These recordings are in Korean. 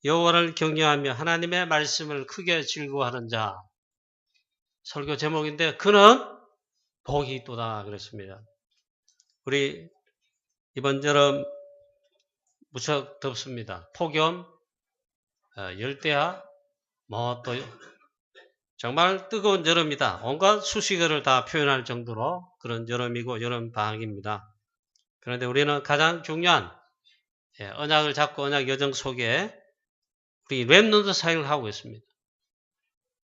여호와를 경외하며 하나님의 말씀을 크게 즐거워하는 자. 설교 제목인데 그는 복이 있도다 그랬습니다. 우리 이번 여름 무척 덥습니다. 폭염, 열대야, 또 정말 뜨거운 여름이다. 온갖 수식어를 다 표현할 정도로 그런 여름이고 여름 방학입니다. 그런데 우리는 가장 중요한 언약을 잡고 언약 여정 속에 우리 렘넌트 사역을 하고 있습니다.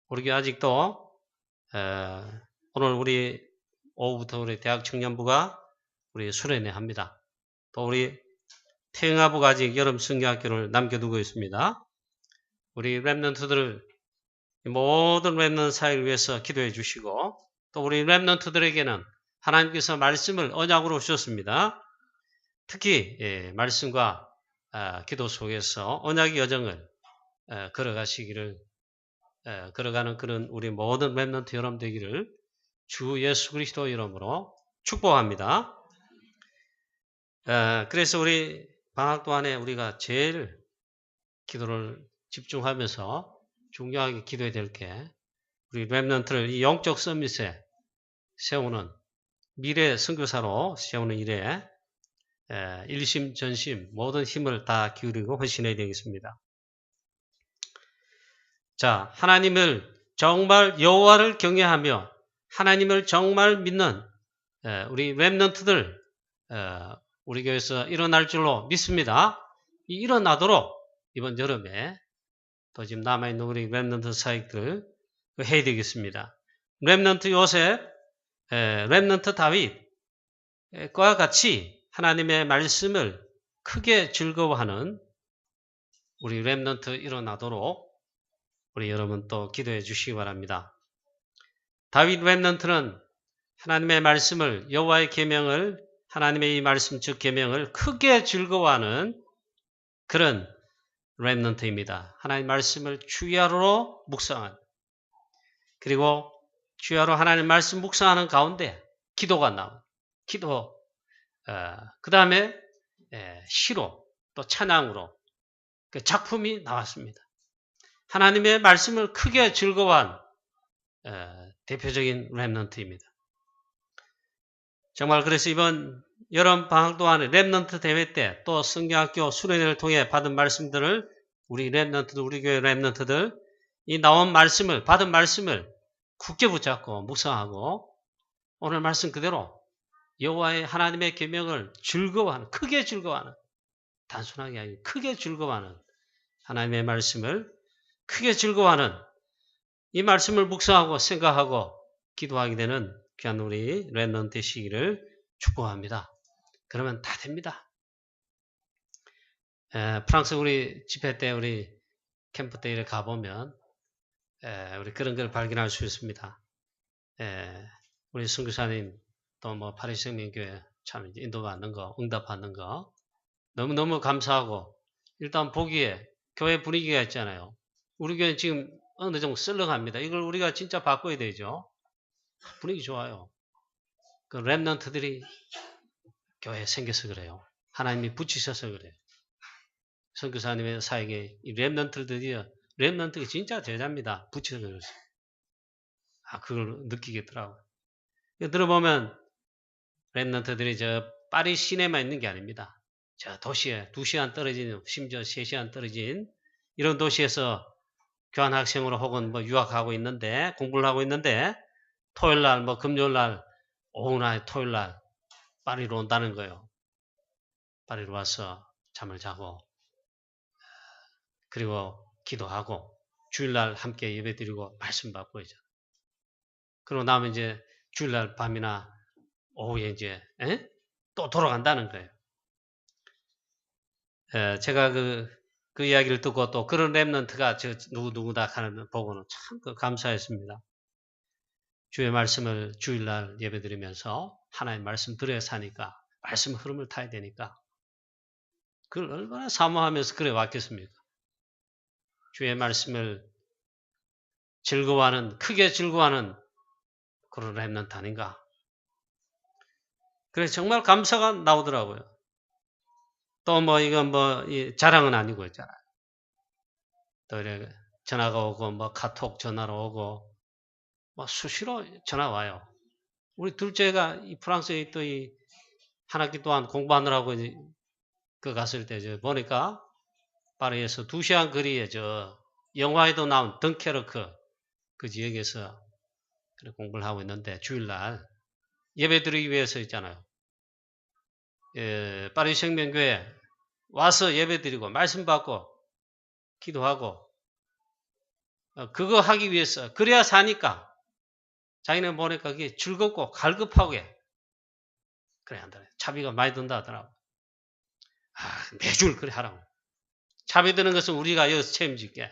우리 교회 아직도 오늘 우리 오후부터 우리 대학 청년부가 우리 수련회 합니다. 또 우리 태영아부가 아직 여름 성경학교를 남겨두고 있습니다. 우리 렘넌트들을 모든 렘넌트 사역을 위해서 기도해 주시고 또 우리 렘넌트들에게는 하나님께서 말씀을 언약으로 주셨습니다. 특히 말씀과 기도 속에서 언약의 여정을 걸어가시기를 걸어가는 그런 우리 모든 렘넌트 여러분 되기를 주 예수 그리스도 이름으로 축복합니다. 그래서 우리 방학 동안에 우리가 제일 기도를 집중하면서 중요하게 기도해야 될 게 우리 렘넌트를 이 영적 서밋에 세우는 미래 선교사로 세우는 일에 일심 전심 모든 힘을 다 기울이고 헌신해야 되겠습니다. 자, 하나님을 정말 여호와를 경외하며 하나님을 정말 믿는 우리 렘넌트들 우리 교회에서 일어날 줄로 믿습니다. 일어나도록 이번 여름에 또 지금 남아있는 우리 렘넌트 사역들 해야 되겠습니다. 렘넌트 요셉, 렘넌트 다윗과 같이 하나님의 말씀을 크게 즐거워하는 우리 렘넌트 일어나도록 우리 여러분 또 기도해 주시기 바랍니다. 다윗 렘넌트는 하나님의 말씀을 여호와의 계명을 하나님의 이 말씀 즉 계명을 크게 즐거워하는 그런 렘넌트입니다. 하나님 말씀을 주야로 묵상하는 그리고 주야로 하나님 말씀 묵상하는 가운데 기도가 나옵니다. 기도 그 다음에 시로 또 찬양으로 그 작품이 나왔습니다. 하나님의 말씀을 크게 즐거워한 대표적인 렘넌트입니다. 정말 그래서 이번 여름 방학 동안에 렘넌트 대회 때 또 성경학교 수련회를 통해 받은 말씀들을 우리 렘넌트들, 우리 교회 렘넌트들 이 나온 말씀을 받은 말씀을 굳게 붙잡고 묵상하고 오늘 말씀 그대로 여호와의 하나님의 계명을 즐거워하는 크게 즐거워하는 단순하게 아니고 크게 즐거워하는 하나님의 말씀을 크게 즐거워하는 이 말씀을 묵상하고 생각하고 기도하게 되는 귀한 우리 렘넌트 시기를 축복합니다. 그러면 다 됩니다. 프랑스 우리 집회 때 우리 캠프 때 이렇게 가보면 우리 그런 걸 발견할 수 있습니다. 우리 선교사님 또 뭐 파리스 생명교회 참 인도받는 거 응답받는 거 너무너무 감사하고 일단 보기에 교회 분위기가 있잖아요. 우리 교회는 지금 어느 정도 썰렁합니다. 이걸 우리가 진짜 바꿔야 되죠. 분위기 좋아요. 그 렘넌트들이 교회에 생겨서 그래요. 하나님이 붙이셔서 그래요. 선교사님의 사역에 이 렘넌트가 진짜 제자입니다. 붙여서 그래요. 그걸 느끼겠더라고요. 들어보면 렘넌트들이 저 파리 시내만 있는 게 아닙니다. 저 도시에 2시간 떨어진 심지어 3시간 떨어진 이런 도시에서 교환학생으로 혹은 뭐 유학하고 있는데 공부를 하고 있는데 토요일날 뭐 금요일날 오후나 토요일날 파리로 온다는 거예요. 파리로 와서 잠을 자고 그리고 기도하고 주일날 함께 예배드리고 말씀 받고 이제 그러고 나면 이제 주일날 밤이나 오후에 이제 또 돌아간다는 거예요. 제가 그 이야기를 듣고 또 그런 렘넌트가 저 누구다 하는 보고는 참 감사했습니다. 주의 말씀을 주일날 예배드리면서 하나님 말씀 들어야 사니까 말씀 흐름을 타야 되니까 그걸 얼마나 사모하면서 그래 왔겠습니까? 주의 말씀을 즐거워하는 크게 즐거워하는 그런 렘넌트 아닌가? 그래서 정말 감사가 나오더라고요. 또 뭐 이건 뭐 자랑은 아니고 있잖아요. 또 이렇게 전화가 오고, 뭐 카톡 전화로 오고, 뭐 수시로 전화 와요. 우리 둘째가 이 프랑스에 또 이 한 학기 동안 공부하느라고 그 갔을 때 보니까 파리에서 2시간 거리에 영화에도 나온 덩케르크 그 지역에서 공부를 하고 있는데 주일날 예배 드리기 위해서 있잖아요. 파리 생명교회 와서 예배 드리고 말씀 받고 기도하고 그거 하기 위해서 그래야 사니까 자기는 보니까 그게 즐겁고 갈급하게 그래 한다. 차비가 많이 든다 하더라고. 매주 그래 하라고. 차비 드는 것은 우리가 여기서 책임질게.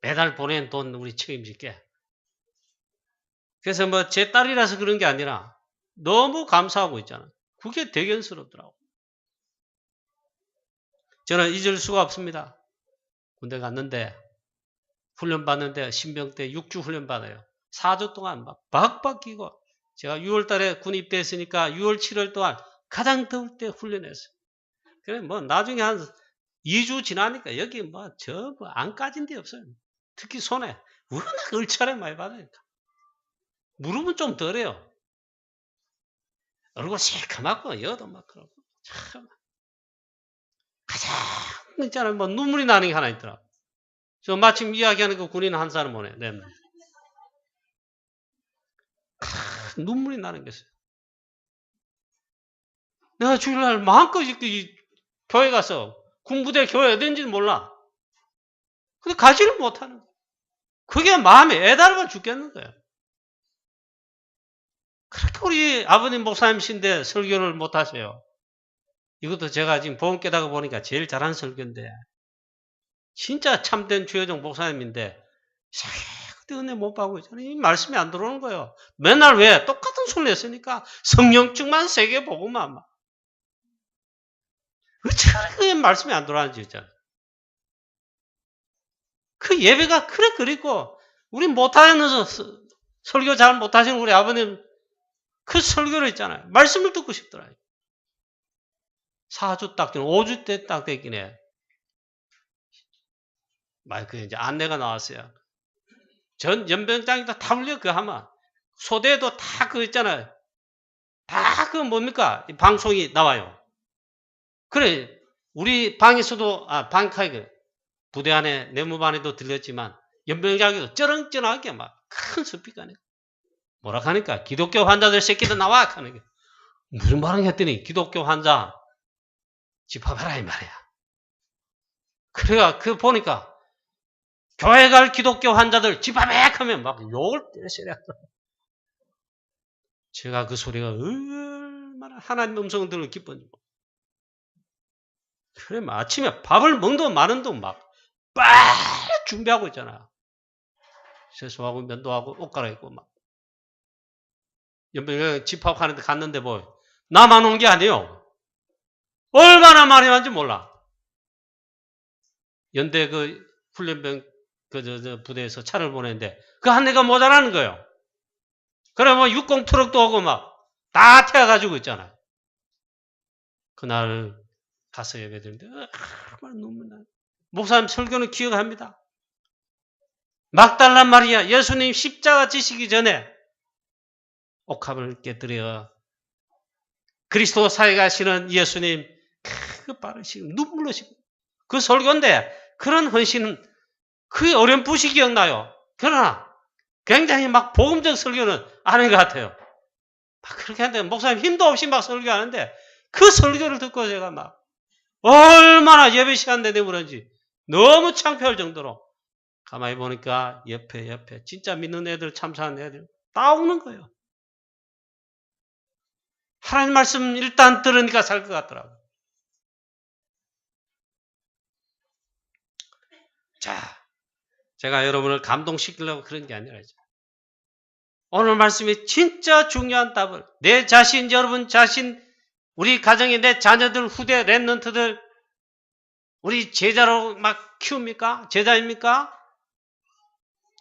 매달 보낸 돈 우리 책임질게. 그래서 뭐 제 딸이라서 그런 게 아니라 너무 감사하고 있잖아. 그게 대견스럽더라고. 저는 잊을 수가 없습니다. 군대 갔는데 훈련 받는데 신병 때 6주 훈련 받아요. 4주 동안 막 박박 끼고 제가 6월 달에 군 입대했으니까 6월 7월 동안 가장 더울 때 훈련했어요. 그래 뭐 나중에 한 2주 지나니까 여기 안 까진 데 없어요. 특히 손에 워낙 얼차례 많이 받으니까. 무릎은 좀 덜해요. 얼굴 새카맣고 여도 막 그러고 참 가장 있잖아요. 뭐 눈물이 나는 게 하나 있더라. 저 마침 이야기하는 그 군인 한 사람 오네. 네. 눈물이 나는 게 있어요. 내가 주일날 마음껏 교회 가서 군부대 교회 어딘지는 몰라. 근데 가지를 못하는 거예요. 그게 마음에 애달아 죽겠는 거예요. 그렇게 우리 아버님 목사님이신데 설교를 못하세요. 이것도 제가 지금 보험 깨닫고 보니까 제일 잘한 설교인데 진짜 참된 주여정 목사님인데 그때 은혜 못 받고 있잖아요. 이 말씀이 안 들어오는 거예요. 맨날 왜? 똑같은 소리 냈으니까 성령증만 3개 보고만 막. 어찌하래 그 말씀이 안 들어가는지 있잖아요. 그 예배가 그래 그리고 우리 못하는 설교 잘 못하시는 우리 아버님 그 설교를 있잖아요. 말씀을 듣고 싶더라고요. 4주 딱 되는 5주 때 딱 되긴 해. 그 이제 안내가 나왔어요. 전 연병장이도 다 울려 그 하면 소대도 다 그거 있잖아요. 다 그 뭡니까? 방송이 나와요. 그래 우리 방에서도 방카이 부대 안에 내무반에도 들렸지만 연병장에도 쩌렁쩌렁하게 막 큰 스피커네. 뭐라 하니까 기독교 환자들 새끼들 나와 하는 게 무슨 말을 했더니 기독교 환자 집합해라 이 말이야. 그래가 그 보니까 교회 갈 기독교 환자들 집합해 하면 막 욕을 때려야 제가 그 소리가 얼마나 하나님 음성을 들을 기쁜지. 그래 아침에 밥을 먹도 마는도 막 빨리 준비하고 있잖아. 세수하고 면도하고 옷 갈아입고 막. 연병 집합하는데 갔는데 뭐 나만 온 게 아니에요. 얼마나 많이 왔는지 몰라. 연대 그 훈련병 그 부대에서 차를 보내는데 그 한 대가 모자라는 거예요. 그래 뭐 60 트럭도 오고 막 다 태워가지고 있잖아요. 그날 가서 예배드리는데 정말 눈물 나. 목사님 설교는 기억합니다. 막달란 마리아 예수님 십자가 지시기 전에 옥합을 깨뜨려 그리스도 사역하시는 예수님 그 빠르시고 눈물로 시고 그 설교인데 그런 헌신은 그 어렴풋이 기억나요. 그러나 굉장히 막 복음적 설교는 아닌 것 같아요. 막 그렇게 하는데 목사님 힘도 없이 막 설교하는데 그 설교를 듣고 제가 막 얼마나 예배 시간 내내 그런지 너무 창피할 정도로 가만히 보니까 옆에 진짜 믿는 애들 참사하는 애들 다 오는 거예요. 하나님 말씀 일단 들으니까 살 것 같더라고요. 자, 제가 여러분을 감동시키려고 그런 게 아니라 오늘 말씀이 진짜 중요한 답을 내 자신, 여러분 자신, 우리 가정의 내 자녀들, 후대, 랩런트들 우리 제자로 막 키웁니까? 제자입니까?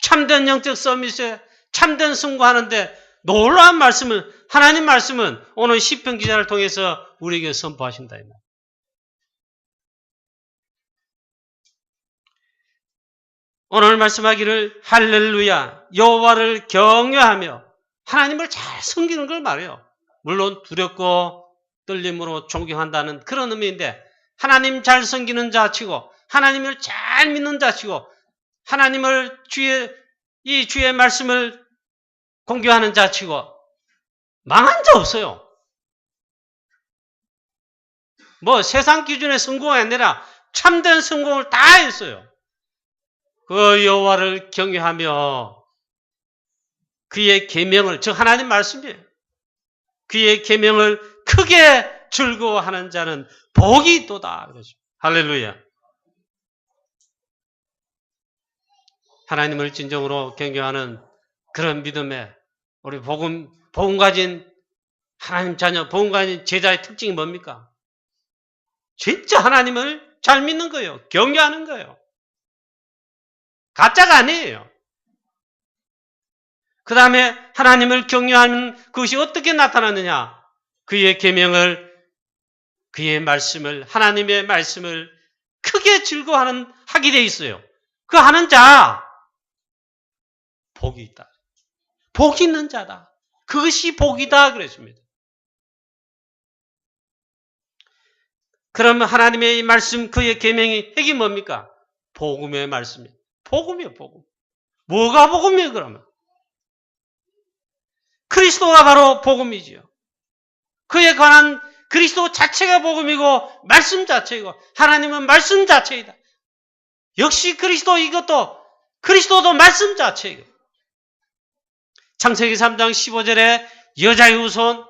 참된 영적 서밋에 참된 승부하는데 놀라운 말씀을 하나님 말씀은 오늘 시편 기자를 통해서 우리에게 선포하신다. 오늘 말씀하기를 할렐루야 여호와를 경외하며 하나님을 잘 섬기는 걸 말해요. 물론 두렵고 떨림으로 존경한다는 그런 의미인데 하나님 잘 섬기는 자치고 하나님을 잘 믿는 자치고 하나님을 주의 말씀을 공개하는 자치고 망한 자 없어요. 뭐 세상 기준의 성공이 아니라 참된 성공을 다 했어요. 그 여호와를 경외하며 그의 계명을, 즉 하나님 말씀이에요. 그의 계명을 크게 즐거워하는 자는 복이 있도다. 그러죠. 할렐루야. 하나님을 진정으로 경외하는 그런 믿음에 우리 복음 가진 하나님 자녀, 복음 가진 제자의 특징이 뭡니까? 진짜 하나님을 잘 믿는 거예요. 경외하는 거예요. 가짜가 아니에요. 그 다음에 하나님을 경외하는 그것이 어떻게 나타나느냐? 그의 계명을, 그의 말씀을, 하나님의 말씀을 크게 즐거워하는 하게 돼 있어요. 그 하는 자 복이 있다. 복이 있는 자다. 그것이 복이다 그랬습니다. 그러면 하나님의 이 말씀, 그의 계명이 핵이 뭡니까? 복음의 말씀이에요. 복음이에요, 복음. 뭐가 복음이에요, 그러면? 그리스도가 바로 복음이지요. 그에 관한 그리스도 자체가 복음이고 말씀 자체이고 하나님은 말씀 자체이다. 역시 그리스도도 말씀 자체이고. 창세기 3장 15절에 여자의 후손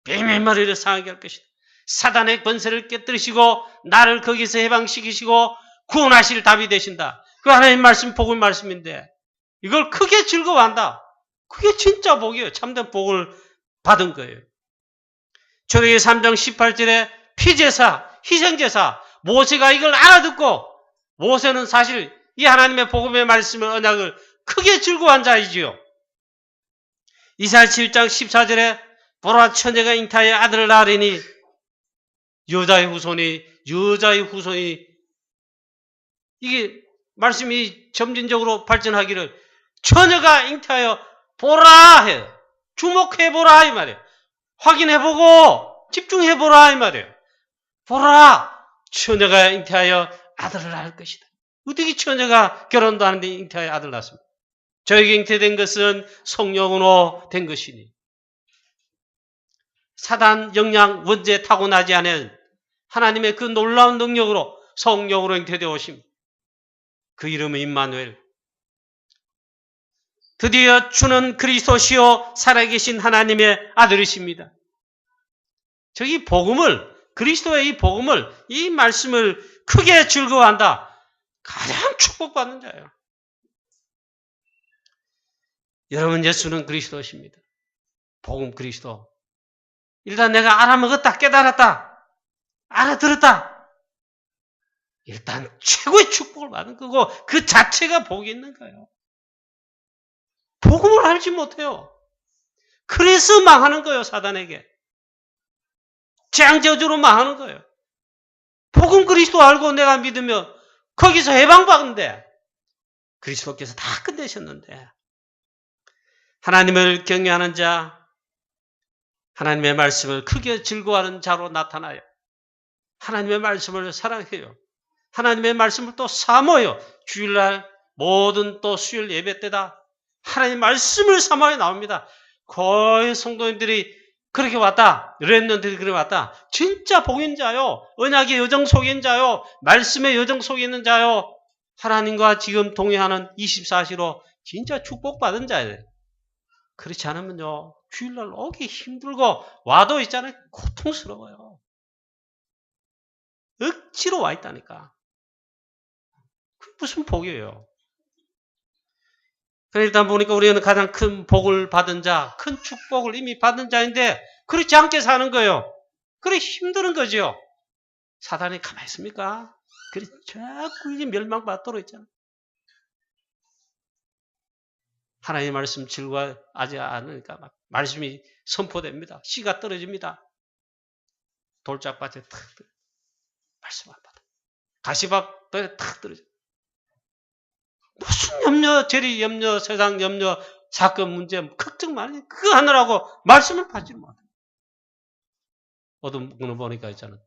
뱀의 머리를 상하게 할 것이다. 사단의 권세를 깨뜨리시고 나를 거기서 해방시키시고 구원하실 답이 되신다. 그 하나님 말씀, 복음 말씀인데 이걸 크게 즐거워한다. 그게 진짜 복이에요. 참된 복을 받은 거예요. 출애굽기 3장 18절에 피제사, 희생제사, 모세가 이걸 알아듣고 모세는 사실 이 하나님의 복음의 말씀을 언약을 크게 즐거워한 자이지요. 이사야 7장 14절에 보라 처녀가 잉타의 아들을 낳으리니 여자의 후손이 이게 말씀이 점진적으로 발전하기를 처녀가 잉타하여 보라 해요. 주목해보라 이 말이에요. 확인해보고 집중해보라 이 말이에요. 보라 처녀가 잉태하여 아들을 낳을 것이다. 어떻게 처녀가 결혼도 하는데 잉태하여 아들을 낳습니까? 저에게 잉태된 것은 성령으로 된 것이니 사단 영양 원죄 타고나지 않은 하나님의 그 놀라운 능력으로 성령으로 잉태되어 오심. 그 이름은 임마누엘. 드디어 주는 그리스도시요 살아계신 하나님의 아들이십니다. 저기 복음을, 그리스도의 이 복음을, 이 말씀을 크게 즐거워한다. 가장 축복받는 자예요. 여러분, 예수는 그리스도십니다. 복음 그리스도. 일단 내가 알아먹었다, 깨달았다, 알아들었다. 일단 최고의 축복을 받은 거고 그 자체가 복이 있는 거예요. 복음을 알지 못해요. 그래서 망하는 거예요, 사단에게. 재앙저주로 망하는 거예요. 복음 그리스도 알고 내가 믿으면 거기서 해방받는데 그리스도께서 다 끝내셨는데 하나님을 경외하는 자, 하나님의 말씀을 크게 즐거워하는 자로 나타나요. 하나님의 말씀을 사랑해요. 하나님의 말씀을 또 사모요. 주일날 모든 또 수요일 예배 때다 하나님의 말씀을 사모해 나옵니다. 거의 성도님들이 그렇게 왔다. 렘넌트들이 그렇게 왔다. 진짜 복인 자요. 언약의 여정 속에 있는 자요. 말씀의 여정 속에 있는 자요. 하나님과 지금 동행하는 24시로 진짜 축복받은 자예요. 그렇지 않으면요. 주일날 오기 힘들고 와도 있잖아요. 고통스러워요. 억지로 와 있다니까. 그게 무슨 복이에요. 일단 보니까 우리는 가장 큰 복을 받은 자, 큰 축복을 이미 받은 자인데 그렇지 않게 사는 거예요. 그래 힘든 거죠. 사단이 가만히 있습니까? 그래 자꾸 이제 멸망받도록 있잖아. 하나님의 말씀 즐거워하지 않으니까 막 말씀이 선포됩니다. 씨가 떨어집니다. 돌짝밭에 탁 말씀 안 받아. 가시밭에 탁 떨어져. 무슨 염려, 재리 염려, 세상 염려, 사건 문제, 걱정 많이 그거 하느라고 말씀을 받지 못해. 어떤 분은 보니까 있잖아.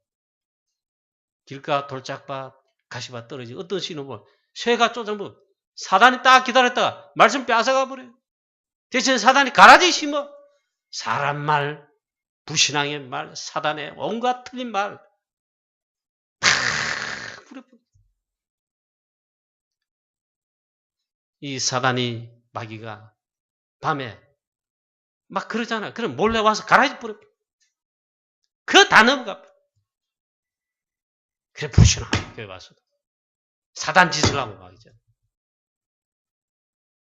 길가 돌짝밭, 가시밭 떨어지고 어떤 시는 뭐 새가 쫓아보고 사단이 딱 기다렸다가 말씀 뺏어가 버려요. 대신 사단이 가라지 심어. 사람 말, 불신앙의 말, 사단의 온갖 틀린 말 다 부려버려. 이 사단이 마귀가 밤에 막 그러잖아. 그럼 몰래 와서 가라지 버려. 그거 다 넘어가. 그래 불신앙 교회 와서 사단 짓을 하고 막 있잖아.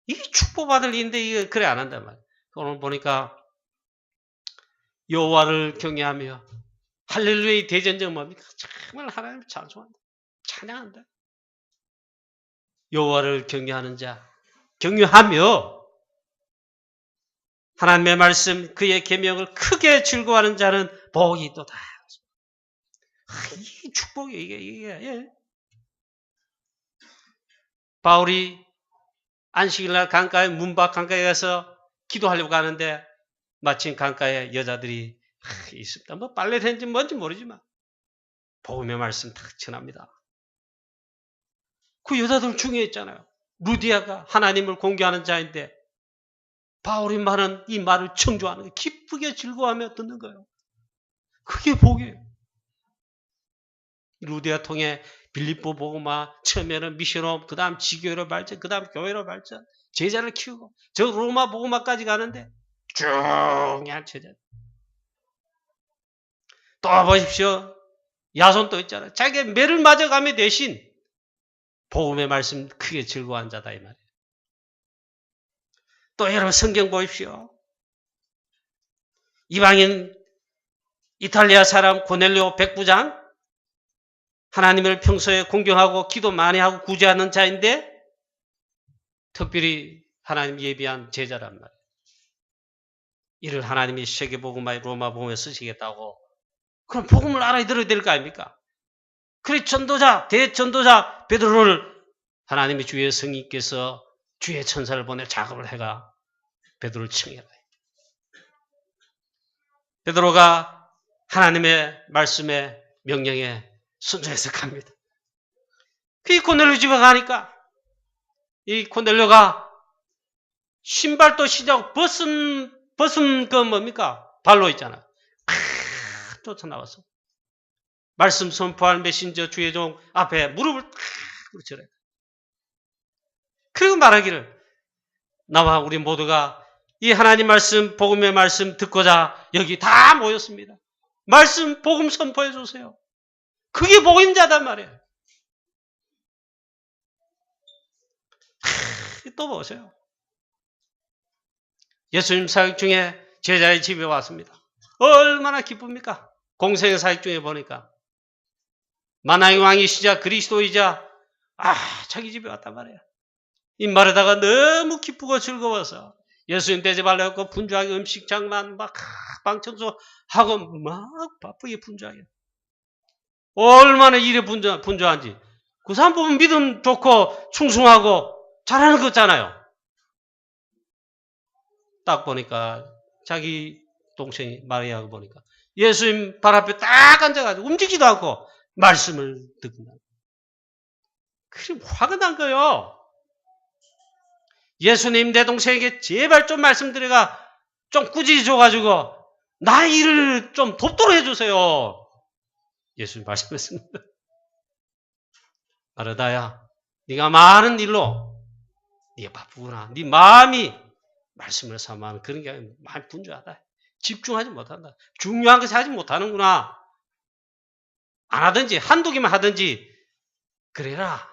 이게 축복받을 일인데 이게 그래 안 한단 말이야. 오늘 보니까 여호와를 경외하며 할렐루야의 대전제가 뭡니까? 정말 하나님을 찬송한다. 찬양한다. 여호와를 경외하는 자, 경외하며 하나님의 말씀, 그의 계명을 크게 즐거워하는 자는 복이 있도다. 이게 축복이에요. 이게. 예. 바울이 안식일날 강가에 문밖 강가에 가서 기도하려고 하는데 마침 강가에 여자들이 있습니다. 뭐 빨래된지 뭔지 모르지만 복음의 말씀 탁 전합니다. 그 여자들 중에 있잖아요. 루디아가 하나님을 공개하는 자인데 바울이 말하는 이 말을 청조하는 거예요. 기쁘게 즐거워하며 듣는 거예요. 그게 복이에요. 루디아 통해 빌립보 복음화, 처음에는 미션홈, 그 다음 지교회로 발전, 그 다음 교회로 발전, 제자를 키우고 저 로마 복음화까지 가는데 쭉 그냥 제자. 또 보십시오. 야손도 있잖아요. 자기가 매를 맞아가며 대신 복음의 말씀 크게 즐거워한 자다 이 말이에요. 또 여러분 성경 보십시오. 이방인 이탈리아 사람 고넬료 백부장 하나님을 평소에 공경하고 기도 많이 하고 구제하는 자인데 특별히 하나님 예비한 제자란 말이에요. 이를 하나님이 세계복음화의 로마복음에 쓰시겠다고 그럼 복음을 알아야 들어야 될 거 아닙니까? 그래 전도자, 대전도자 베드로를 하나님의 주의 성령께서 주의 천사를 보내 작업을 해가 베드로를 칭해라. 베드로가 하나님의 말씀에 명령에 순종해서 갑니다. 그 고넬료 집에 가니까 이 고넬료가 신발도 신자고 벗은 그 뭡니까? 발로 있잖아요. 쫓아나와서 말씀 선포할 메신저 주의 종 앞에 무릎을 꿇으시래. 그리고 말하기를 나와 우리 모두가 이 하나님 말씀 복음의 말씀 듣고자 여기 다 모였습니다. 말씀 복음 선포해 주세요. 그게 복음자단 말이에요. 또 보세요. 예수님 사역 중에 제자의 집에 왔습니다. 얼마나 기쁩니까? 공생의 사역 중에 보니까 만왕의 왕이시자 그리스도이자 자기 집에 왔단 말이에요. 이 말에다가 너무 기쁘고 즐거워서 예수님 대접하려고 분주하게 음식 장만 막 방청소하고 막 바쁘게 분주하게 얼마나 일에 분주한지 그 사람 보면 믿음 좋고 충성하고 잘하는 거 있잖아요. 딱 보니까 자기 동생이 마리아가 보니까 예수님 발 앞에 딱 앉아가지고 움직이지도 않고 말씀을 듣는다. 그럼 화가 난 거예요. 예수님 내 동생에게 제발 좀 말씀드려가 좀 꾸짖어 줘가지고 나 일을 좀 돕도록 해주세요. 예수님 말씀했습니다. 마르다야, 네가 많은 일로 네가 바쁘구나. 네 마음이 말씀을 삼아하는 그런 게 많이 분주하다. 집중하지 못한다. 중요한 것을 하지 못하는구나. 안 하든지 한두 개만 하든지 그래라.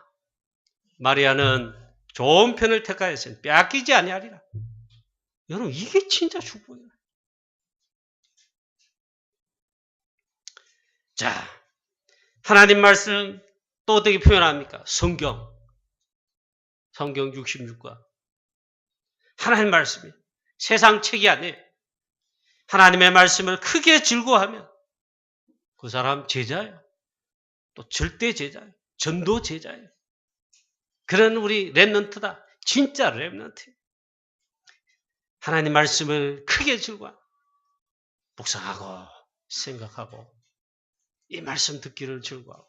마리아는 좋은 편을 택하였으니 빼앗기지 아니하리라. 여러분 이게 진짜 축복이에요. 자, 하나님 말씀 또 어떻게 표현합니까? 성경 66과 하나님 말씀이 세상 책이 아니에요. 하나님의 말씀을 크게 즐거워하면 그 사람 제자예요. 또 절대 제자예요. 전도 제자예요. 그런 우리 렘넌트다. 진짜 렘넌트. 하나님 말씀을 크게 즐거워 묵상하고 생각하고 이 말씀 듣기를 즐거워하고.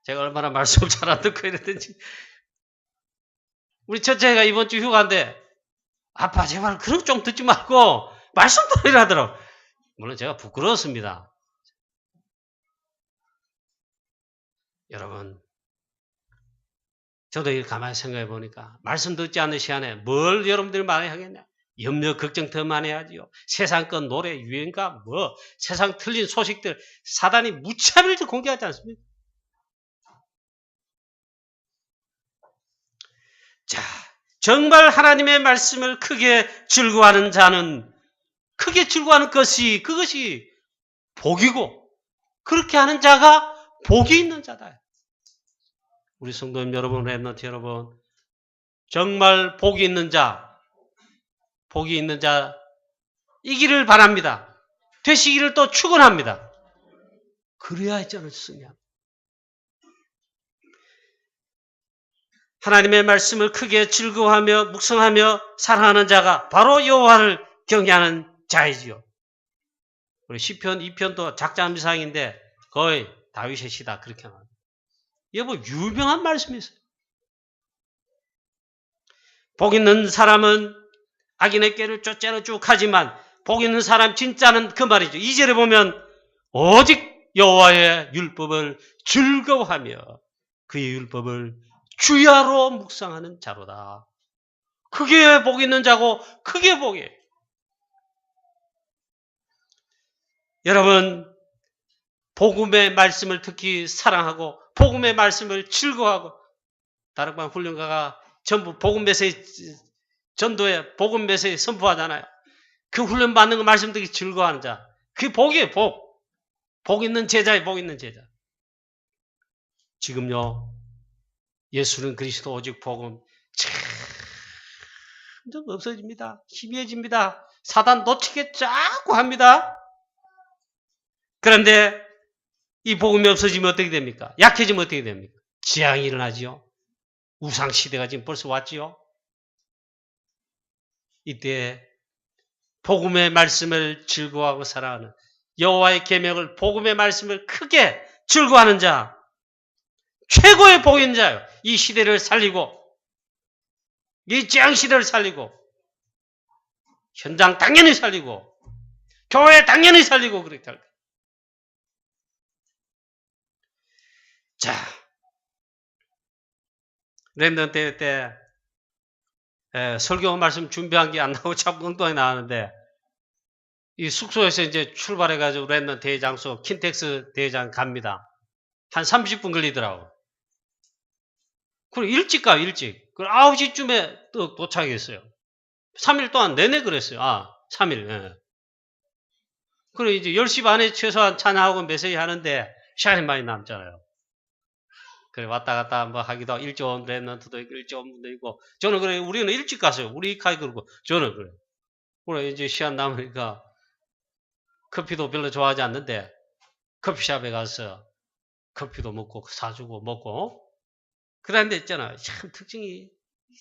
제가 얼마나 말씀을 잘 안 듣고 이랬든지. 우리 첫째가 이번 주 휴가인데 아빠 제발 그런 좀 듣지 말고 말씀 들으라 하더라고. 물론 제가 부끄러웠습니다. 여러분, 저도 이렇게 가만히 생각해 보니까 말씀 듣지 않는 시간에 뭘 여러분들이 많이 하겠냐? 염려, 걱정 더 많이 하지요. 세상 건 노래, 유행가, 세상 틀린 소식들, 사단이 무차별로 공개하지 않습니까? 자, 정말 하나님의 말씀을 크게 즐거워하는 자는, 크게 즐거워하는 그것이 복이고, 그렇게 하는 자가 복이 있는 자다. 우리 성도님 여러분, 렘넌트 여러분, 정말 복이 있는 이기를 바랍니다. 되시기를 또 축원합니다. 그래야 저는 승리합니다. 하나님의 말씀을 크게 즐거워하며 묵상하며 사랑하는 자가 바로 여호와를 경외하는 자이지요. 우리 시편 2편도 작자미상인데 거의 다윗의 시다 그렇게 말합니다. 이게 뭐 유명한 말씀이 있어요. 복 있는 사람은 악인의 꾀를 쫓아는 쭉 하지만 복 있는 사람 진짜는 그 말이죠. 2절에 보면 오직 여호와의 율법을 즐거워하며 그의 율법을 주야로 묵상하는 자로다. 그게 복 있는 자고 그게 복이에요. 여러분, 복음의 말씀을 특히 사랑하고 복음의 말씀을 즐거워하고 다락방 훈련가가 전부 복음 메시지 전도에 복음 메시지 선포하잖아요. 그 훈련 받는 거 말씀 듣기 즐거워하는 자. 그게 복이에요, 복. 복 있는 제자예요, 복 있는 제자. 지금요, 예수는 그리스도 오직 복음 점점 없어집니다. 희미해집니다. 사단 놓치게 자꾸 합니다. 그런데 이 복음이 없어지면 어떻게 됩니까? 약해지면 어떻게 됩니까? 지향이 일어나지요. 우상시대가 지금 벌써 왔지요. 이때 복음의 말씀을 즐거워하고 사랑하는 여호와의 계명을 복음의 말씀을 크게 즐거워하는 자 최고의 복이 있는 자예요. 이 시대를 살리고 이 재앙시대를 살리고 현장 당연히 살리고 교회 당연히 살리고 그렇게 할 거예요. 자, 렘넌트 때 설교 말씀 준비한 게 안 나오고 자꾸 엉뚱하게 나왔는데 이 숙소에서 이제 출발해가지고 렘넌트 대회장소 킨텍스 대회장 갑니다. 한 30분 걸리더라고. 그리고 일찍 가요, 일찍. 그리고 9시쯤에 또 도착했어요. 3일 동안 내내 그랬어요. 3일. 예. 그리고 이제 10시 반에 최소한 찬양하고 메시지 하는데 시간이 많이 남잖아요. 그래, 왔다 갔다 뭐 하기도 하고, 일찍 온 렘넌트도 있고, 일찍 온 분도 있고, 저는 그래, 우리는 일찍 갔어요. 우리 카이 그러고, 저는 그래. 그래, 이제 시간 남으니까, 커피도 별로 좋아하지 않는데, 커피숍에 가서 커피도 먹고, 사주고, 먹고, 그런데 있잖아요. 참 특징이,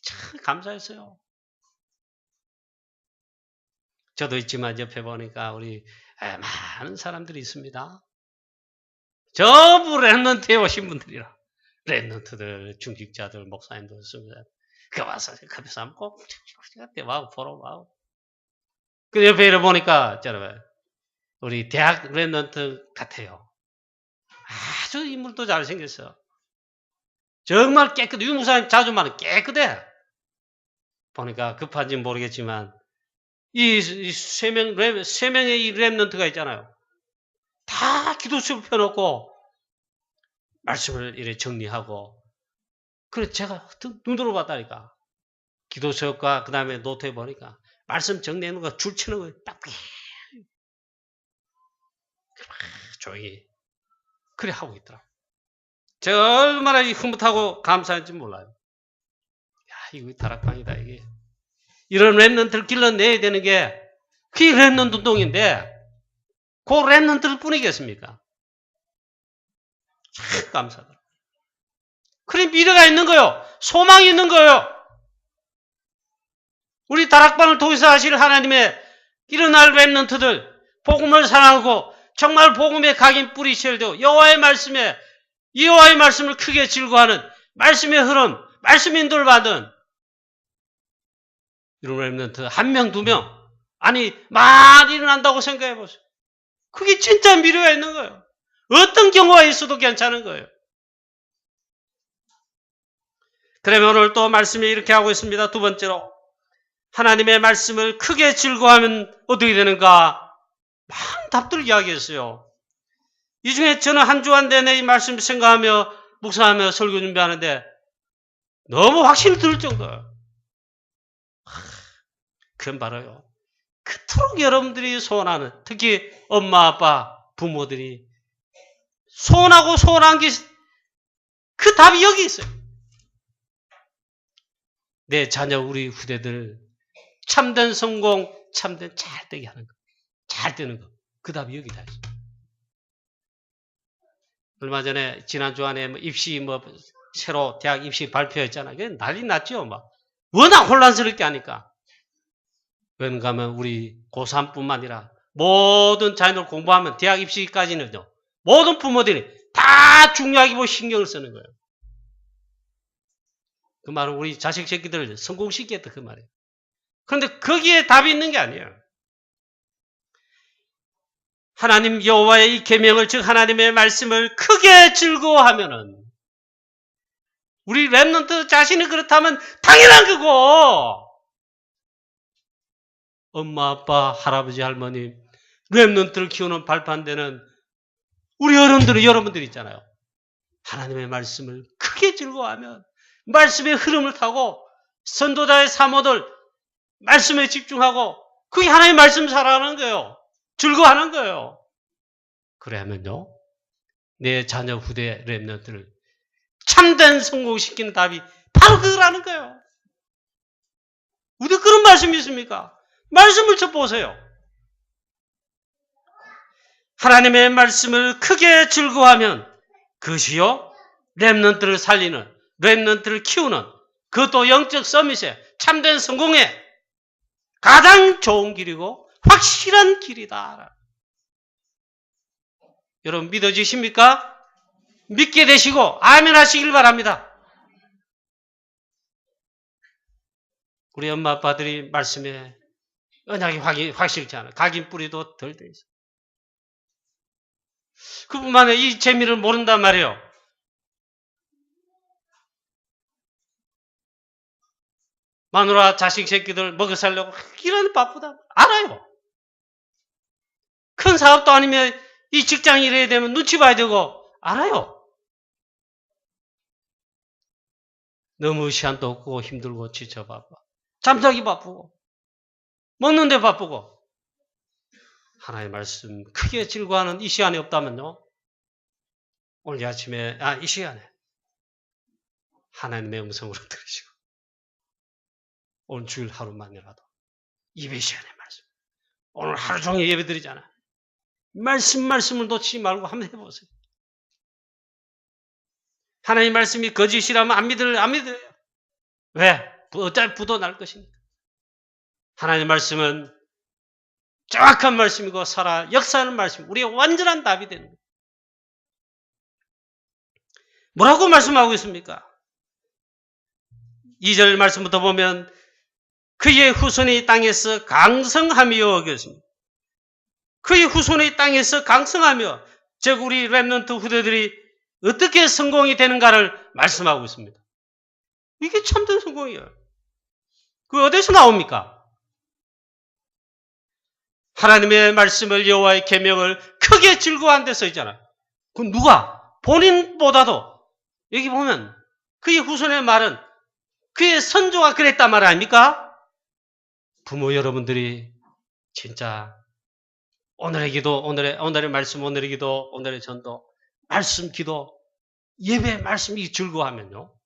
참 감사했어요. 저도 있지만 옆에 보니까 우리 많은 사람들이 있습니다. 전부 렘넌트에 오신 분들이라. 렘넌트들, 중직자들, 목사님들, 있습니다. 그 와서 커피 삶고, 와우, 보러 와우. 그 옆에 이래 보니까, 있잖아요. 우리 대학 렘넌트 같아요. 아주 인물도 잘생겼어요. 정말 깨끗해. 유목사님 자주 말하는 깨끗해. 보니까 급한지 모르겠지만, 이 세 명의 이 렘넌트가 있잖아요. 다 기도수를 펴놓고, 말씀을 이렇게 정리하고, 그래, 제가 눈으로 봤다니까. 기도서과 그 다음에 노트에 보니까, 말씀 정리하는 거, 줄 치는 거, 딱, 조용히. 그래 하고 있더라. 제가 얼마나 흐뭇하고 감사한지 몰라요. 야, 이거 다락방이다, 이게. 이런 렘넌트를 길러내야 되는 게, 그게 렘넌트 운동인데, 그 렘넌트를 뿐이겠습니까? 참 감사하다. 그런 미래가 있는 거예요. 소망이 있는 거예요. 우리 다락방을 통해서 하실 하나님의 일어날 렘넌트들, 복음을 사랑하고 정말 복음의 각인 뿌리쳐야 되고 여호와의 말씀을 크게 즐거워하는 말씀의 흐름, 말씀의 인도를 받은 이런 렘넌트 한 명, 두 명, 아니 많이 일어난다고 생각해 보세요. 그게 진짜 미래가 있는 거예요. 어떤 경우가 있어도 괜찮은 거예요. 그러면 오늘 또 말씀이 이렇게 하고 있습니다. 두 번째로 하나님의 말씀을 크게 즐거워하면 어떻게 되는가? 많은 답들을 이야기했어요. 이 중에 저는 한 주간 내내 이 말씀 생각하며 묵상하며 설교 준비하는데 너무 확신이 들 정도예요. 그건 바로요. 그토록 여러분들이 소원하는, 특히 엄마, 아빠, 부모들이 소원한 게 그 답이 여기 있어요. 내 자녀, 우리 후대들 참된 성공, 참된 잘 되게 하는 거, 잘 되는 거. 그 답이 여기 다 있어요. 얼마 전에 지난주 안에 입시 새로 대학 입시 발표했잖아요. 난리 났죠. 막 워낙 혼란스럽게 하니까. 왠가 하면 우리 고3뿐만 아니라 모든 자녀들 공부하면 대학 입시까지는요. 모든 부모들이 다 중요하게 보고 신경을 쓰는 거예요. 그 말은 우리 자식 새끼들을 성공시키겠다 그 말이에요. 그런데 거기에 답이 있는 게 아니에요. 하나님 여호와의 이 계명을, 즉 하나님의 말씀을 크게 즐거워하면은 우리 렘넌트 자신이 그렇다면 당연한 거고, 엄마, 아빠, 할아버지, 할머니, 렘넌트를 키우는 발판되는 우리 어른들은 여러분들 있잖아요. 하나님의 말씀을 크게 즐거워하면 말씀의 흐름을 타고 선도자의 사모들 말씀에 집중하고 그게 하나님의 말씀 사랑하는 거예요. 즐거워하는 거예요. 그래야면요, 내 자녀 후대 렘넌트를 참된 성공시키는 답이 바로 그거라는 거예요. 어디 그런 말씀이 있습니까? 말씀을 좀 보세요. 하나님의 말씀을 크게 즐거워하면 그것이요, 렘넌트를 살리는, 렘넌트를 키우는, 그것도 영적 서밋에 참된 성공에 가장 좋은 길이고 확실한 길이다. 여러분 믿어지십니까? 믿게 되시고 아멘 하시길 바랍니다. 우리 엄마 아빠들이 말씀에 언약이 확실치 않아요. 각인 뿌리도 덜 돼 있어요. 그뿐만 아니라 이 재미를 모른단 말이에요. 마누라 자식 새끼들 먹여 살려고 이런 바쁘다. 알아요. 큰 사업도 아니면 이 직장 일해야 되면 눈치 봐야 되고 알아요. 너무 시간도 없고 힘들고 지쳐 바빠. 잠자기 바쁘고 먹는데 바쁘고. 하나님의 말씀 크게 즐거워하는 이 시간이 없다면요, 오늘 아침에 이 시간에 하나님의 음성으로 들으시고 오늘 주일 하루만이라도 예배 시간에 말씀, 오늘 하루 종일 예배 드리잖아. 말씀을 놓치지 말고 한번 해보세요. 하나님 말씀이 거짓이라면 안 믿어요. 왜? 어차피 부도 날 것이니까. 하나님 말씀은 정확한 말씀이고 살아 역사하는 말씀, 우리의 완전한 답이 되는 거예요. 뭐라고 말씀하고 있습니까? 2절 말씀부터 보면 그의 후손이 땅에서 강성하며 그랬습니다. 그의 후손이 땅에서 강성하며, 즉 우리 렘넌트 후대들이 어떻게 성공이 되는가를 말씀하고 있습니다. 이게 참된 성공이에요. 그게 어디서 나옵니까? 하나님의 말씀을, 여호와의 계명을 크게 즐거워한 데 써 있잖아요. 그럼 누가? 본인보다도 여기 보면 그의 후손의 말은 그의 선조가 그랬단 말 아닙니까? 부모 여러분들이 진짜 오늘의 기도, 오늘의 말씀, 오늘의 기도, 오늘의 전도, 말씀, 기도, 예배, 말씀이 즐거워하면요,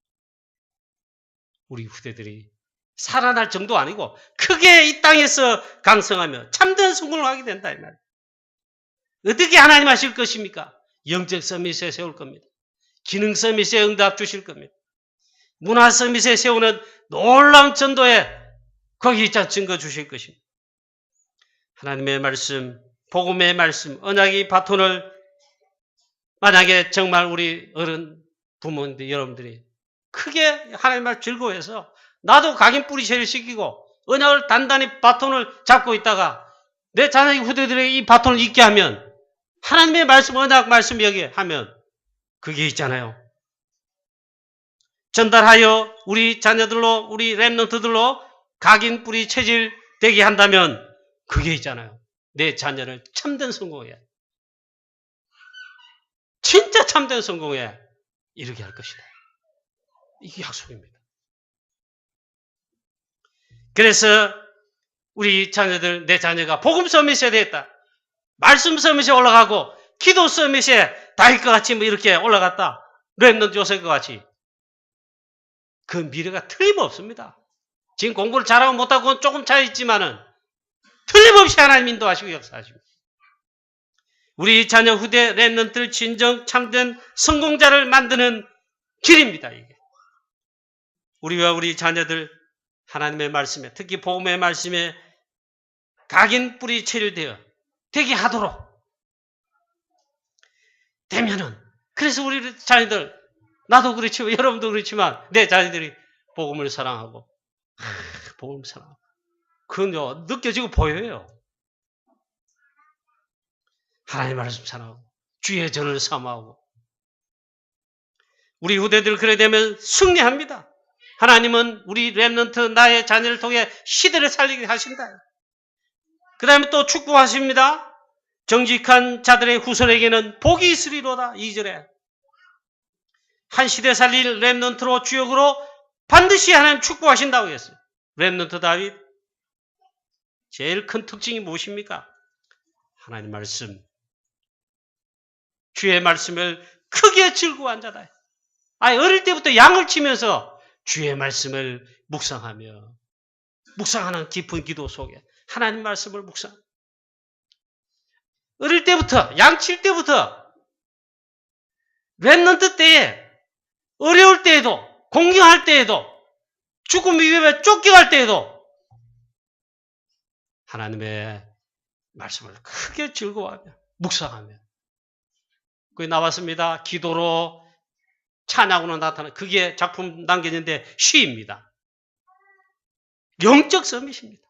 우리 후대들이 살아날 정도 아니고 크게 이 땅에서 강성하며 참된 성공을 하게 된다 이 말이에요. 어떻게 하나님 하실 것입니까? 영적 서밋에 세울 겁니다. 기능 서밋에 응답 주실 겁니다. 문화 서밋에 세우는 놀라운 전도에 거기 있자 증거 주실 것입니다. 하나님의 말씀, 복음의 말씀, 언약의 바톤을 만약에 정말 우리 어른 부모님들 여러분들이 크게 하나님 말 즐거워해서 나도 각인 뿌리채를 시키고 언약을 단단히 바톤을 잡고 있다가 내 자녀 후대들에게 이 바톤을 잊게 하면 하나님의 말씀, 언약 말씀 여기에 하면 그게 있잖아요. 전달하여 우리 자녀들로, 우리 렘넌트들로 각인 뿌리 체질 되게 한다면 그게 있잖아요. 내 자녀를 참된 성공에, 진짜 참된 성공에 이르게 할 것이다. 이게 약속입니다. 그래서 우리 자녀들, 내 자녀가 복음 서밋에 되었다. 말씀 서밋에 올라가고 기도 서밋에 다윗과 같이 뭐 이렇게 올라갔다. 렘넌트 요셉과 같이. 그 미래가 틀림없습니다. 지금 공부를 잘하고 못하고 조금 차이 있지만은 틀림없이 하나님 인도하시고 역사하십니다. 우리 자녀 후대 렘넌트를 진정 참된 성공자를 만드는 길입니다. 이게. 우리와 우리 자녀들 하나님의 말씀에, 특히 복음의 말씀에 각인 뿌리 체류되어 되게 하도록 되면은, 그래서 우리 자녀들, 나도 그렇지만 여러분도 그렇지만 내 자녀들이 복음을 사랑하고 복음을 사랑하고 그건 느껴지고 보여요. 하나님 말씀 사랑하고 주의 전을 사모하고 우리 후대들 그래 되면 승리합니다. 하나님은 우리 렘넌트 나의 자녀를 통해 시대를 살리게 하신다. 그 다음에 또 축복하십니다. 정직한 자들의 후손에게는 복이 있으리로다. 2절에 한 시대 살릴 렘넌트로 주역으로 반드시 하나님 축복하신다고 했어요. 렘넌트 다윗 제일 큰 특징이 무엇입니까? 하나님 말씀, 주의 말씀을 크게 즐거워한 자다. 어릴 때부터 양을 치면서 주의 말씀을 묵상하며 묵상하는 깊은 기도 속에 하나님 말씀을 묵상. 어릴 때부터 양칠 때부터 렘넌트 때에 어려울 때에도 공경할 때에도 죽음 위협에 쫓겨갈 때에도 하나님의 말씀을 크게 즐거워하며 묵상하며 그게 나왔습니다. 기도로 찬양으로 나타나는 그게 작품 남겨졌는데 시입니다. 영적 서밋입니다.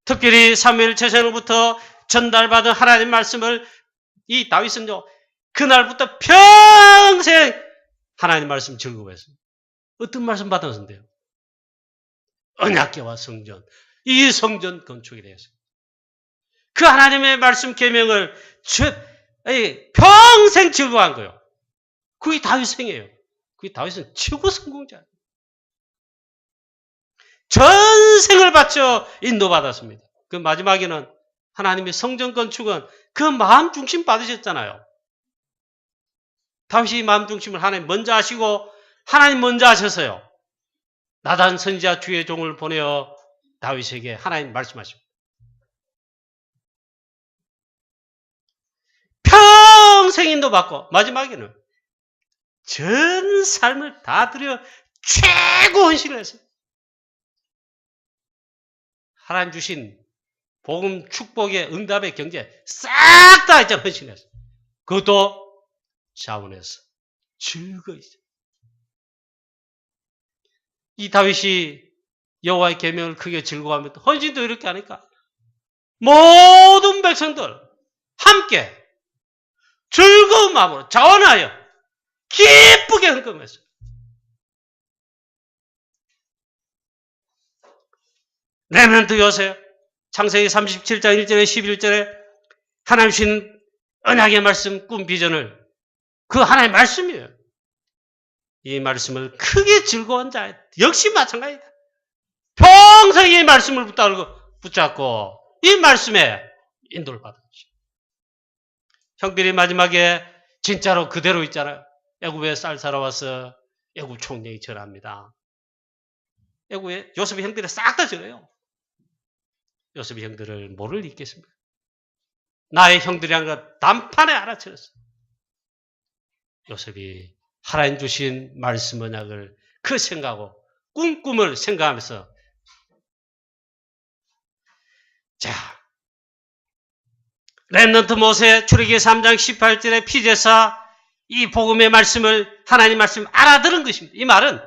특별히 사무엘 제사로부터 전달받은 하나님 말씀을 이 다윗은요 그날부터 평생 하나님 말씀 즐거워했어요. 어떤 말씀 받았는데요? 언약궤와 성전, 이 성전 건축이 되었어요. 그 하나님의 말씀 계명을 평생 즐거워한 거예요. 그게 다윗 생이에요. 그게 다윗은 최고 성공자예요. 전생을 바쳐 인도받았습니다. 그 마지막에는 하나님의 성전 건축은 그 마음 중심 받으셨잖아요. 다윗이 마음 중심을 하나님 먼저 하시고 하나님 먼저 하셨어요. 나단 선지자 주의 종을 보내어 다윗에게 하나님 말씀하십니다. 평생 인도받고 마지막에는 전 삶을 다 들여 최고 헌신을 했어요. 하나님 주신 복음 축복의 응답의 경제 싹 다 있잖아요. 헌신했어요. 그것도 자원해서 즐거이. 이 다윗이 여호와의 계명을 크게 즐거워하며 헌신도 이렇게 하니까 모든 백성들 함께 즐거운 마음으로 자원하여 기쁘게 헌금했어요. 렘넌트 요셉 창세기 37장 1절에 11절에 하나님 주신 언약의 말씀 꿈 비전을 그 하나님의 말씀이에요. 이 말씀을 크게 즐거운 자 역시 마찬가지다. 평생 이 말씀을 붙잡고 이 말씀에 인도를 받은 것이죠. 형들이 마지막에 진짜로 그대로 있잖아요. 애굽에 쌀 사러 와서 애굽 총령이 절합니다. 애굽에 요셉의 형들이 싹 다 절해요. 요셉의 형들을 뭐를 잊겠습니까? 나의 형들이란 것 단판에 알아차렸어요. 요셉이 하나님 주신 말씀 언약을 그 생각하고 꿈을 생각하면서 자, 렘넌트 모세 출애굽기 3장 18절의 피제사 이 복음의 말씀을 하나님 말씀 알아들은 것입니다. 이 말은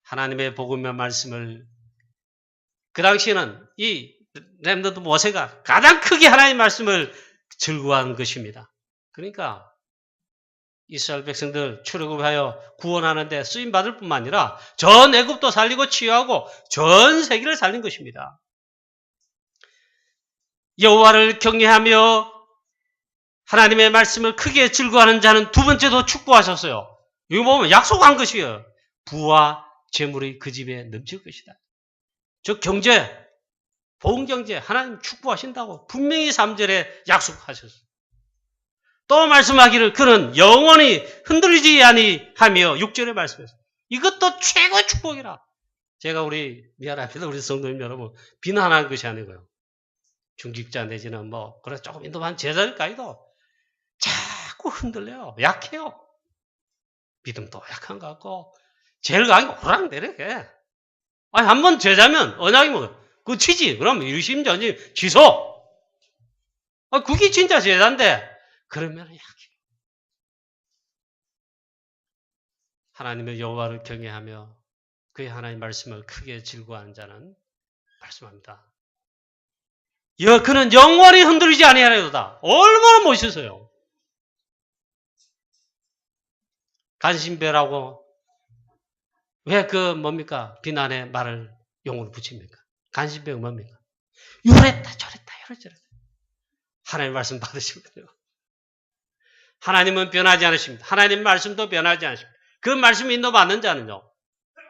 하나님의 복음의 말씀을 그 당시에는 이 렘넌트 모세가 가장 크게 하나님 말씀을 즐거워하는 것입니다. 그러니까 이스라엘 백성들 출애굽하여 구원하는 데 쓰임받을 뿐만 아니라 전 애굽도 살리고 치유하고 전 세계를 살린 것입니다. 여호와를 경외하며 하나님의 말씀을 크게 즐거워하는 자는 두 번째도 축복하셨어요. 이거 보면 약속한 것이에요. 부와 재물이 그 집에 넘칠 것이다. 즉 경제, 보은 경제 하나님 축복하신다고 분명히 3절에 약속하셨어요. 또 말씀하기를 그는 영원히 흔들리지 아니하며 6절에 말씀했어요. 이것도 최고의 축복이라. 제가 미안합니다. 우리 성도님 여러분 비난하는 것이 아니고요. 중직자 내지는 그래 조금 인도한 제자일까지도 자꾸 흔들려요. 약해요. 믿음도 약한 것 같고 제일 강한 게 오락내리게. 아니 한번 제자면 언약이 끝이지. 그럼 일심전심 취소. 그게 진짜 제자인데 그러면 약해요. 하나님의 여호와를 경외하며 그의 하나님 말씀을 크게 즐거워하는 자는 말씀합니다. 그는 영원히 흔들리지 아니하리로다. 얼마나 멋있어요. 간신배라고 왜 비난의 말을 용어를 붙입니까? 간신배가 뭡니까? 요랬다 저랬다 이러저랬다. 하나님 말씀 받으시면 돼요. 하나님은 변하지 않으십니다. 하나님 말씀도 변하지 않으십니다. 그 말씀 인도받는 자는요.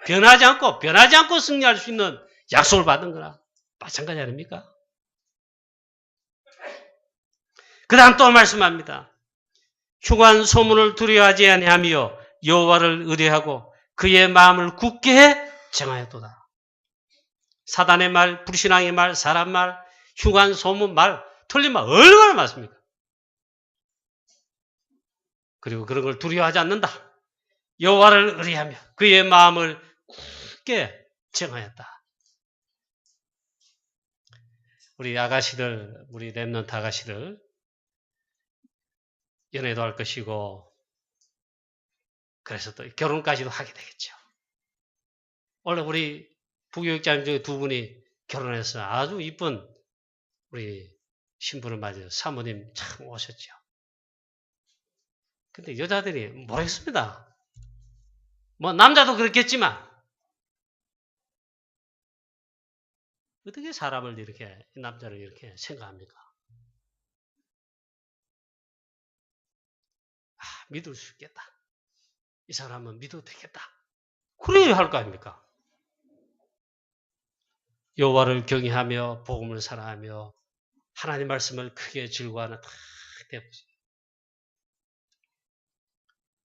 변하지 않고 승리할 수 있는 약속을 받은 거나 마찬가지 아닙니까? 그 다음 또 말씀합니다. 흉한 소문을 두려워하지 아니하며 여호와를 의뢰하고 그의 마음을 굳게 해 정하였도다. 사단의 말, 불신앙의 말, 사람 말, 흉한 소문 말, 틀린 말 얼마나 많습니까? 그리고 그런 걸 두려워하지 않는다. 여호와를 의뢰하며 그의 마음을 굳게 정하였다. 우리 아가씨들, 우리 렘넌트 아가씨들 연애도 할 것이고 그래서 또 결혼까지도 하게 되겠죠. 원래 우리 부교육자님 중에 두 분이 결혼해서 아주 이쁜 우리 신부를 맞아요. 사모님 참 오셨죠. 근데 여자들이 모르겠습니다. 남자도 그렇겠지만 어떻게 사람을 남자를 이렇게 생각합니까? 믿을 수 있겠다. 이 사람은 믿어도 되겠다. 그래야 할 거 아닙니까? 여호와를 경외하며 복음을 사랑하며 하나님 말씀을 크게 즐거워하는 딱 되어보세요.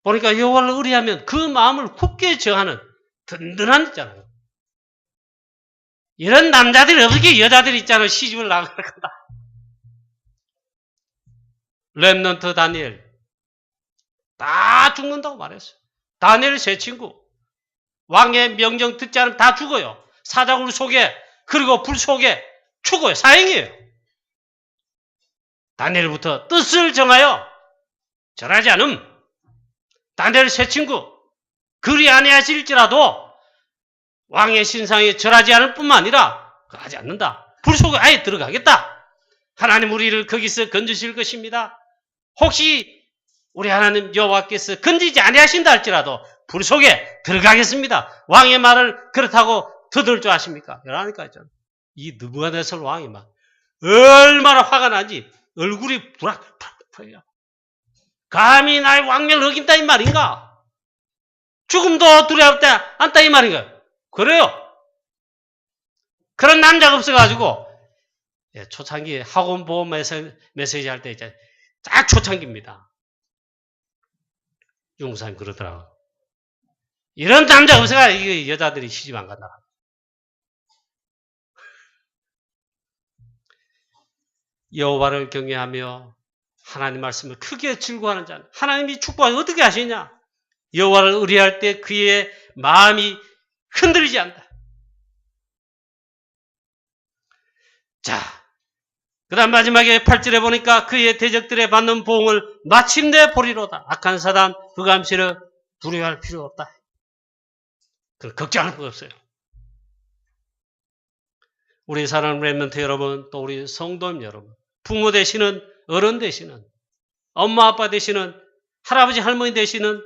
보니까 여호와를 의뢰하면 그 마음을 굳게 정하는 든든한 있잖아요. 이런 남자들이 어떻게 여자들이 있잖아요. 시집을 나갈 거다. 렘넌트 다니엘 다 죽는다고 말했어요. 다니엘 세 친구 왕의 명령 듣지 않으면 다 죽어요. 사자굴 속에 그리고 불 속에 죽어요. 사형이에요. 다니엘부터 뜻을 정하여 절하지 않음. 다니엘 세 친구 그리 아니하실지라도 왕의 신상에 절하지 않을 뿐만 아니라 하지 않는다. 불 속에 아예 들어가겠다. 하나님 우리를 거기서 건지실 것입니다. 혹시 우리 하나님 여호와께서 건지지 아니하신다 할지라도 불 속에 들어가겠습니다. 왕의 말을 그렇다고 듣을 줄 아십니까? 그러니까 이 느부갓네살 왕이 막 얼마나 화가 나지 얼굴이 부락부락해요. 감히 나의 왕명을 어긴다 이 말인가? 죽음도 두려웠지 않다 이 말인가? 그래요. 그런 남자가 없어가지고 초창기 학원 보험 메시지 할 때 딱 초창기입니다. 용사님 그러더라고. 이런 남자가 없어가 여자들이 시집 안 간다. 여호와를 경외하며 하나님 말씀을 크게 즐거워하는 자는 하나님이 축복을 어떻게 하시냐? 여호와를 의뢰할 때 그의 마음이 흔들리지 않는다. 자, 그 다음 마지막에 8절에 보니까 그의 대적들의 받는 보응을 마침내 보리로다. 악한 사단, 흑암시를 두려워할 필요 없다. 걱정할 거 없어요. 우리 사랑하는 렘넌트 여러분, 또 우리 성도님 여러분, 부모 되시는, 어른 되시는, 엄마 아빠 되시는, 할아버지 할머니 되시는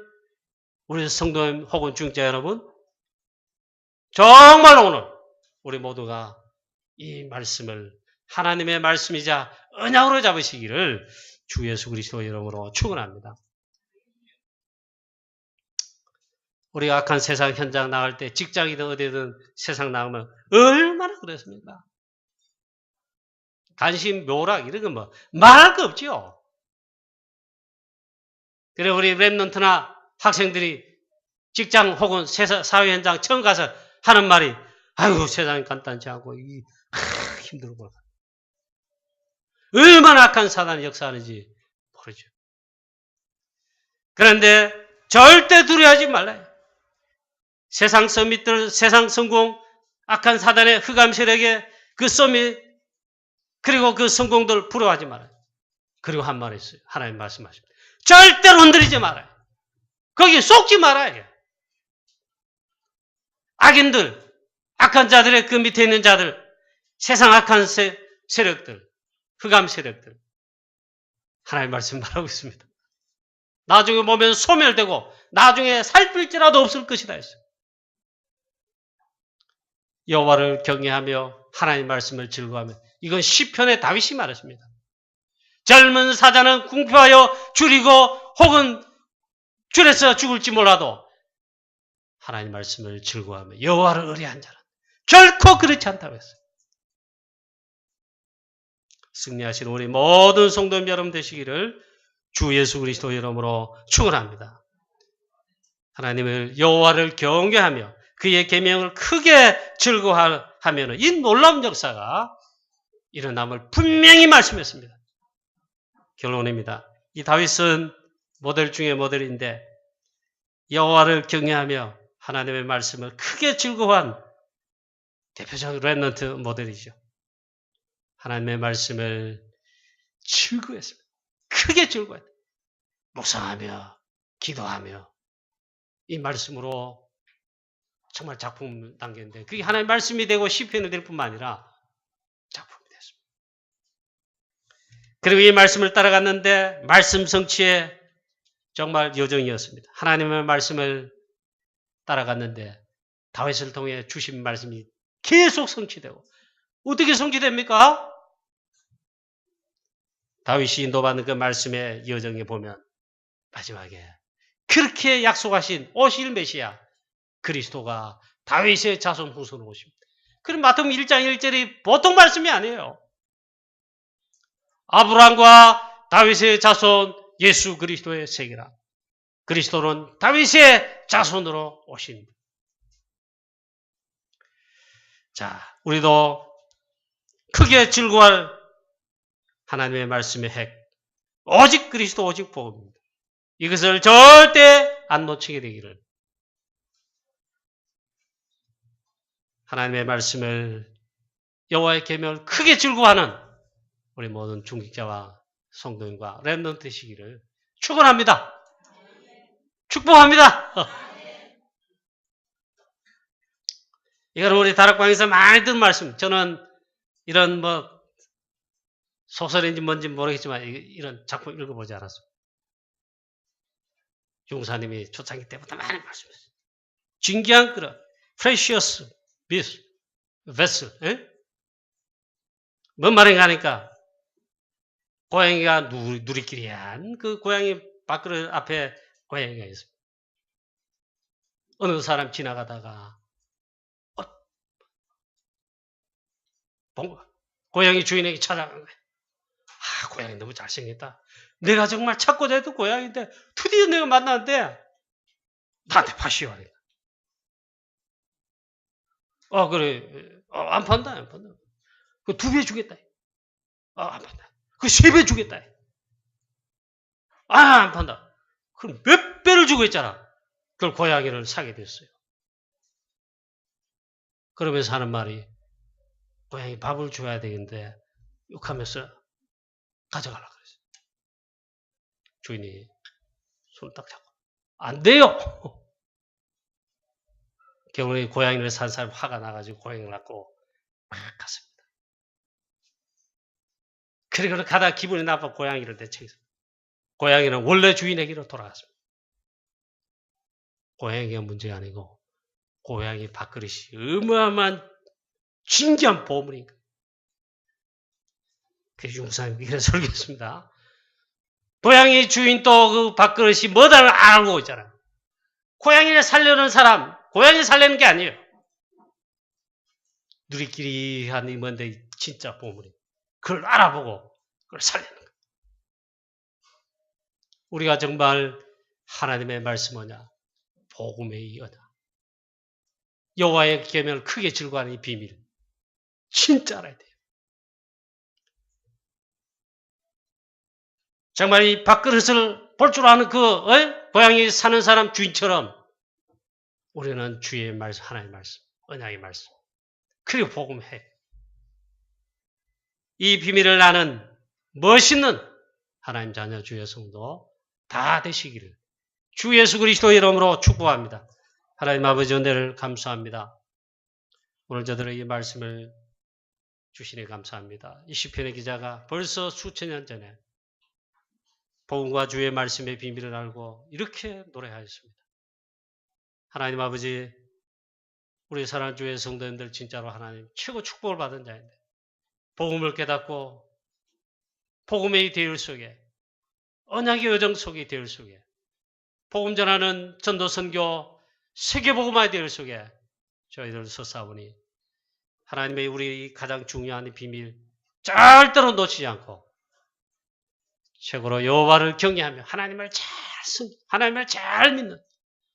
우리 성도님 혹은 중자 여러분, 정말 오늘 우리 모두가 이 말씀을 하나님의 말씀이자 언약으로 잡으시기를 주 예수 그리스도 이름으로 축원합니다. 우리가 악한 세상 현장 나갈 때 직장이든 어디든 세상 나가면 얼마나 그렇습니까? 간신, 묘락 이런 건 뭐 말할 거 없죠. 그래 우리 렘넌트나 학생들이 직장 혹은 사회 현장 처음 가서 하는 말이 아이고 세상이 간단치 않고 힘들고 얼마나 악한 사단이 역사하는지 모르죠. 그런데 절대 두려워하지 말아요. 세상 서밋들, 세상 성공, 악한 사단의 흑암 세력의 그 서밋, 그리고 그 성공들 부러워하지 말아요. 그리고 한 말 있어요. 하나님 말씀하십니다. 절대로 흔들리지 말아요. 거기에 속지 말아요. 악인들, 악한 자들의 그 밑에 있는 자들, 세상 악한 세력들, 흑암 세력들. 하나님 말씀 말하고 있습니다. 나중에 보면 소멸되고 나중에 살필지라도 없을 것이다 했어요. 여호와를 경외하며 하나님 말씀을 즐거워하며 이건 시편의 다윗이 말했습니다. 젊은 사자는 궁핍하여 줄이고 혹은 줄에서 죽을지 몰라도 하나님 말씀을 즐거워하며 여호와를 의뢰한 자는 결코 그렇지 않다고 했어요. 승리하신 우리 모든 성도님 여러분 되시기를 주 예수 그리스도 이름으로 축원합니다. 하나님을 여호와를 경외하며 그의 계명을 크게 즐거워하면 이 놀라운 역사가 일어남을 분명히 말씀했습니다. 결론입니다. 이 다윗은 모델 중에 모델인데 여호와를 경외하며 하나님의 말씀을 크게 즐거워한 대표적인 렘넌트 모델이죠. 하나님의 말씀을 즐거워했습니다. 크게 즐거워했다. 묵상하며 기도하며 이 말씀으로 정말 작품 단계인데 그게 하나님의 말씀이 되고 시편이 될 뿐만 아니라 작품이 됐습니다. 그리고 이 말씀을 따라갔는데 말씀 성취에 정말 여정이었습니다. 하나님의 말씀을 따라갔는데 다윗을 통해 주신 말씀이 계속 성취되고 어떻게 성취됩니까? 다윗이 인도받는 그 말씀의 여정에 보면 마지막에 그렇게 약속하신 오실 메시아 그리스도가 다윗의 자손 후손으로 오십니다. 그럼 마태복음 1장 1절이 보통 말씀이 아니에요. 아브라함과 다윗의 자손 예수 그리스도의 세계라. 그리스도는 다윗의 자손으로 오십니다. 자, 우리도 크게 즐거워할 하나님의 말씀의 핵, 오직 그리스도 오직 복음입니다. 이것을 절대 안 놓치게 되기를 하나님의 말씀을 여호와의 계명을 크게 즐거워하는 우리 모든 중직자와 성도님과 렘넌트 되시기를 축원합니다. 축복합니다. 이건 우리 다락방에서 많이 듣는 말씀. 저는 이런 소설인지 뭔지 모르겠지만 이런 작품 읽어보지 않았습니다. 중사님이 초창기 때부터 많이 말씀했어요. 진귀한 그릇, precious vessel. 뭔 말인가 하니까 고양이가 누리끼리한 그 고양이 밥그릇 앞에 고양이가 있습니다. 어느 사람 지나가다가 고양이 주인에게 찾아간 거예요. 아, 고양이 너무 잘생겼다. 내가 정말 찾고자 했던 고양이인데 드디어 내가 만났는데 나한테 파시오. 그래. 안 판다. 안 판다. 그 2배 주겠다. 안 판다. 그 3배 주겠다. 안 판다. 그럼 몇 배를 주고 있잖아. 그걸 고양이를 사게 됐어요. 그러면서 하는 말이 고양이 밥을 줘야 되는데 욕하면서 가져가려고 그랬어요. 주인이 손을 딱 잡고 안 돼요. 결국에 고양이를 산 사람 화가 나가지고 고양이를 낳고 막 갔습니다. 그리고 가다 기분이 나빠 고양이를 대체했습니다. 고양이는 원래 주인에게로 돌아갔습니다. 고양이가 문제가 아니고 고양이 밥그릇이 어마어마한 신기한 보물인가. 그래서 용사님이 이런 설교했습니다. 고양이 주인 또 그 밥그릇이 뭐다를 알고 있잖아요. 고양이를 살려는 사람, 고양이 살리는 게 아니에요. 누리끼리 하니 뭔데 진짜 보물이. 그걸 알아보고 그걸 살리는 거예요. 우리가 정말 하나님의 말씀 뭐냐? 복음의 언약. 여호와의 계명을 크게 즐거워하는 이 비밀. 진짜 알아야 돼요. 정말 이 밥그릇을 볼 줄 아는 고양이 사는 사람 주인처럼 우리는 주의 말씀, 하나님의 말씀, 언약의 말씀, 그리고 복음해. 이 비밀을 아는 멋있는 하나님 자녀 주의 성도 다 되시기를 주 예수 그리스도의 이름으로 축복합니다. 하나님 아버지 은혜를 감사합니다. 오늘 저들의 이 말씀을 주시니 감사합니다. 이 시편의 기자가 벌써 수천 년 전에 복음과 주의 말씀의 비밀을 알고 이렇게 노래하였습니다. 하나님 아버지, 우리 사랑하는 주의 성도님들 진짜로 하나님 최고 축복을 받은 자인데 복음을 깨닫고 복음의 대열 속에 언약의 여정 속의 대열 속에 복음 전하는 전도 선교 세계복음화의 대열 속에 저희들 서사오니 하나님의 우리 가장 중요한 비밀 절대로 놓치지 않고 최고로 여호와를 경외하며 하나님을 하나님을 잘 믿는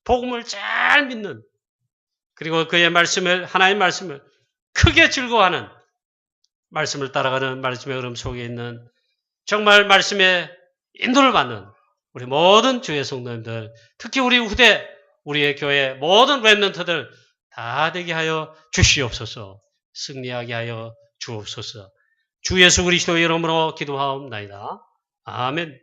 복음을 잘 믿는 그리고 그의 말씀을 하나님의 말씀을 크게 즐거워하는 말씀을 따라가는 말씀의 흐름 속에 있는 정말 말씀의 인도를 받는 우리 모든 주의 성도님들 특히 우리 후대 우리의 교회 모든 렘넌트들 다 되게 하여 주시옵소서. 승리하게 하여 주옵소서. 주 예수 그리스도의 이름으로 기도하옵나이다. 아멘.